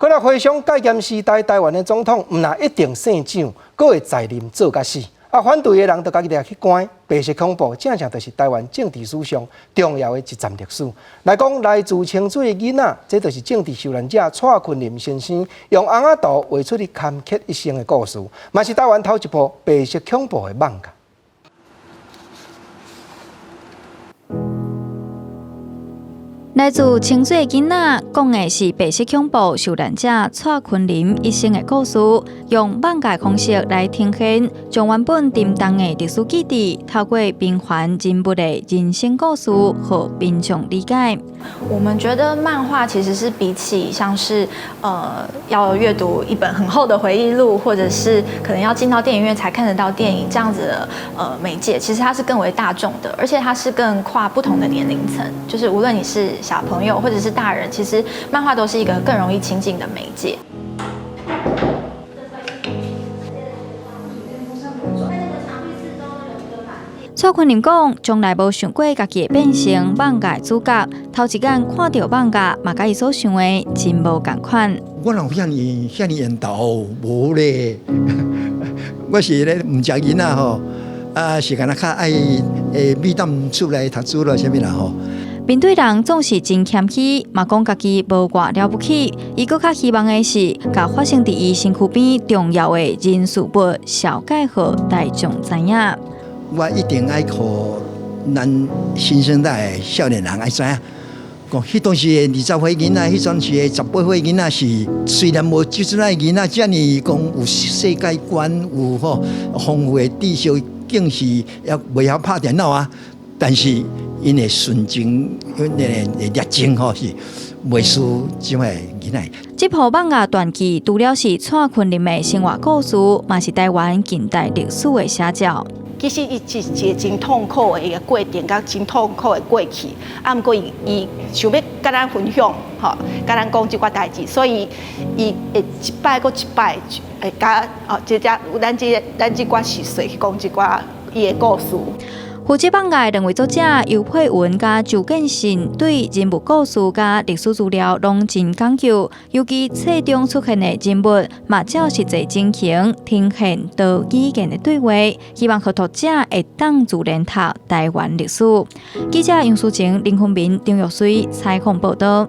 看来回想戒严时代台湾的总统，唔那一定姓蒋，阁会在任做甲死。反对的人就家己掠去关，白色恐怖正正就是台湾政治史上重要的一站历史。来讲来自清水的囡仔，这就是政治受难者蔡坤林先生用红仔图画出的坎坷一生的故事，嘛是台湾头一部白色恐怖的漫画。来自清水的囡仔，讲的是白色恐怖受难者蔡坤林一生的故事，用漫画方式来呈现，将原本沉重的历史记忆，透过平凡人物的人生故事，和民众理解。我们觉得漫画其实是比起像是要阅读一本很厚的回忆录，或者是可能要进到电影院才看得到电影这样子的媒介，其实它是更为大众的，而且它是更跨不同的年龄层，就是无论你是小朋友或者是大人，其实漫画都是一个更容易亲近的媒介。蔡坤林讲，从来无想过家己会变成漫画主角，头一眼看到漫画，嘛甲伊所想的真无共款。我人遐尼缘投无咧，我是咧唔食囡仔吼，是干那较爱美淡出来读书咯，啥物啦吼。面对人总是真谦虚，嘛讲家己无偌了不起。伊搁较希望的是，甲发生伫伊身躯边重要的人事物，小解互大众知影。我一定爱互咱新生代的少年人爱知影，讲迄当时的20岁囡仔，迄阵时的18岁囡仔是虽然无即阵的囡仔遮尔讲有世界观，有丰富的知识，竟是也袂晓拍电脑啊，但是因的纯情，因的热情是袂输即摆囡仔。这部漫画传记除了是蔡坤林的生活故事，嘛是台湾近代历史的写照。其实伊是一个真痛苦的一个过程，甲真痛苦的过去。毋过伊想要甲咱分享，甲咱讲即寡代志，所以伊会一摆搁一摆，会甲咱即寡细碎去讲即寡伊的故事。负责漫画两位作者尤佩文甲周建信对人物故事甲历史资料拢真讲究，尤其册中出现的人物，嘛照实际情形呈现到语言的对话，希望互读者会当自然读台湾历史。记者杨淑晴、林宏明、张玉水采访报道。